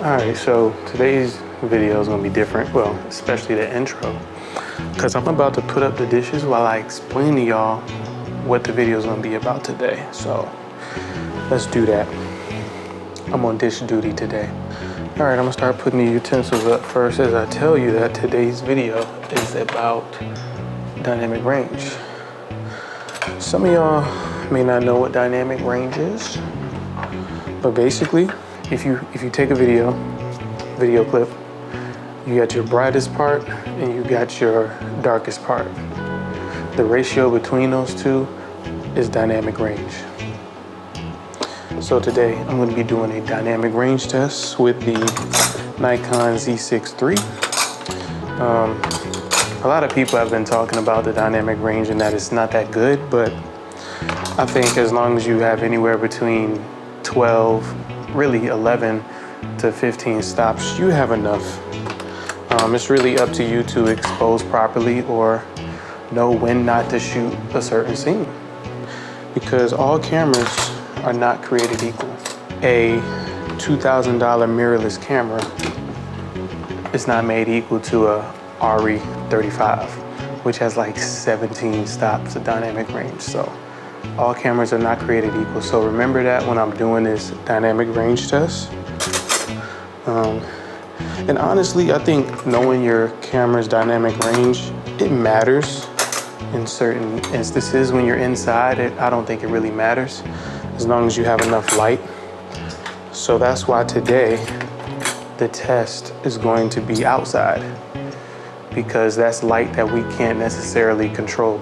Alright, so today's video is going to be different, well, especially the intro, because I'm about to put up the dishes while I explain to y'all what the video is going to be about today. So let's do that. I'm on dish duty today. Alright, I'm going to start putting the utensils up first as I tell you that today's video is about dynamic range. Some of y'all may not know what dynamic range is, but basically, if you take a video clip, you got your brightest part and you got your darkest part. The ratio between those two is dynamic range. So today I'm going to be doing a dynamic range test with the Nikon Z6 III. A lot of people have been talking about the dynamic range and that it's not that good, but I think as long as you have anywhere between 12, really 11 to 15 stops, you have enough. It's really up to you to expose properly or know when not to shoot a certain scene, because all cameras are not created equal. A $2,000 mirrorless camera is not made equal to a RE35, which has like 17 stops of dynamic range. So all cameras are not created equal. So remember that when I'm doing this dynamic range test. And honestly, I think knowing your camera's dynamic range, it matters in certain instances. When you're inside, I don't think it really matters as long as you have enough light. So that's why today the test is going to be outside, because that's light that we can't necessarily control.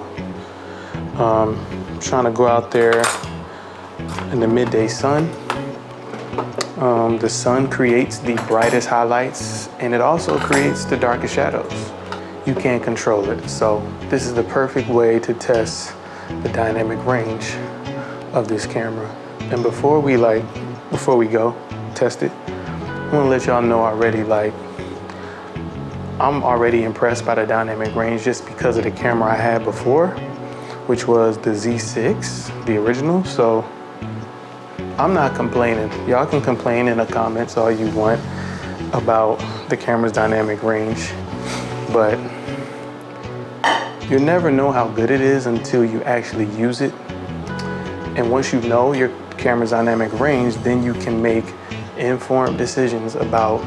I'm trying to go out there in the midday sun. The sun creates the brightest highlights and it also creates the darkest shadows. You can't control it. So this is the perfect way to test the dynamic range of this camera. And before we go test it, I want to let y'all know already, I'm already impressed by the dynamic range just because of the camera I had before, which was the Z6, the original. So I'm not complaining. Y'all can complain in the comments all you want about the camera's dynamic range, but you never know how good it is until you actually use it. And once you know your camera's dynamic range, then you can make informed decisions about,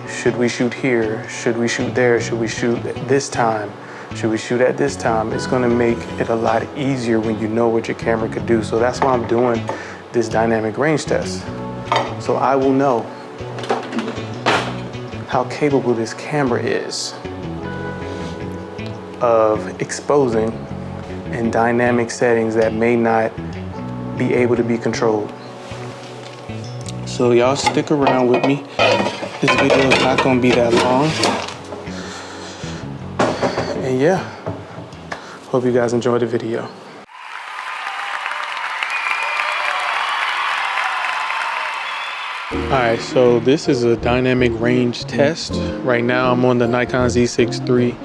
should we shoot here? Should we shoot there? Should we shoot at this time? Should we shoot at this time? It's gonna make it a lot easier when you know what your camera could do. So that's why I'm doing this dynamic range test. So I will know how capable this camera is of exposing in dynamic settings that may not be able to be controlled. So y'all stick around with me. This video is not gonna be that long. And yeah, hope you guys enjoy the video. All right, so this is a dynamic range test. Right now I'm on the Nikon Z6 III.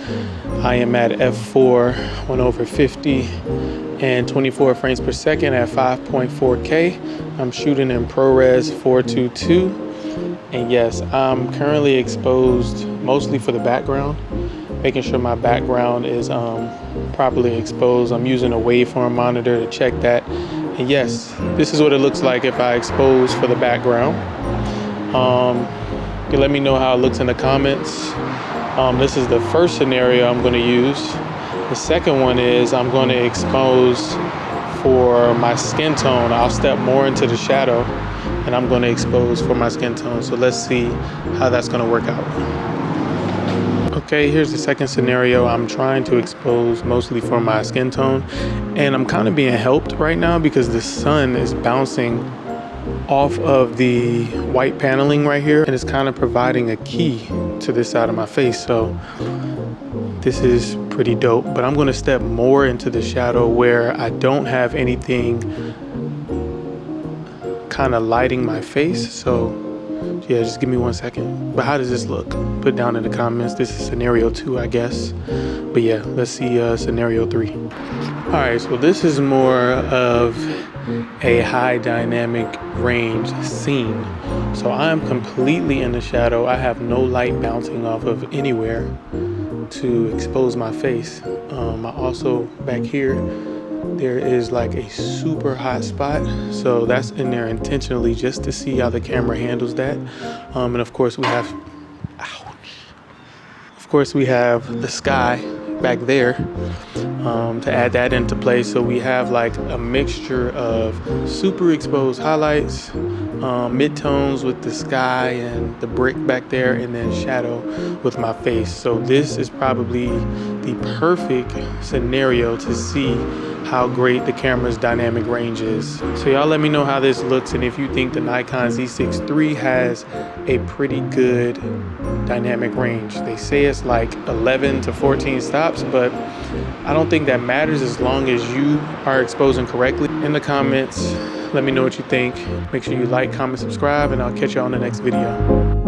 I am at f4 1/50 and 24 frames per second at 5.4K. I'm shooting in ProRes 422. And yes, I'm currently exposed mostly for the background, making sure my background is properly exposed. I'm using a waveform monitor to check that. And yes, this is what it looks like if I expose for the background. You can let me know how it looks in the comments. This is the first scenario I'm going to use. The second one is I'm going to expose for my skin tone. I'll step more into the shadow and I'm going to expose for my skin tone. So let's see how that's going to work out. Okay, here's the second scenario. I'm trying to expose mostly for my skin tone, and I'm kind of being helped right now because the sun is bouncing off of the white paneling right here, and it's kind of providing a key to this side of my face. So this is pretty dope, but I'm going to step more into the shadow where I don't have anything kind of lighting my face. So Yeah, just give me 1 second. But how does this look? Put down in the comments. This is scenario 2, I guess. But yeah, let's see scenario 3. All right, so this is more of a high dynamic range scene. So I'm completely in the shadow. I have no light bouncing off of anywhere to expose my face. I also, back here, there is like a super hot spot. So that's in there intentionally just to see how the camera handles that. And of course we have, the sky back there to add that into play. So we have like a mixture of super exposed highlights, midtones with the sky and the brick back there, and then shadow with my face. So this is probably the perfect scenario to see how great the camera's dynamic range is. So y'all let me know how this looks, and if you think the Nikon Z6 III has a pretty good dynamic range. They say it's like 11 to 14 stops, but I don't think that matters as long as you are exposing correctly. In the comments, let me know what you think. Make sure you like, comment, subscribe, and I'll catch you on the next video.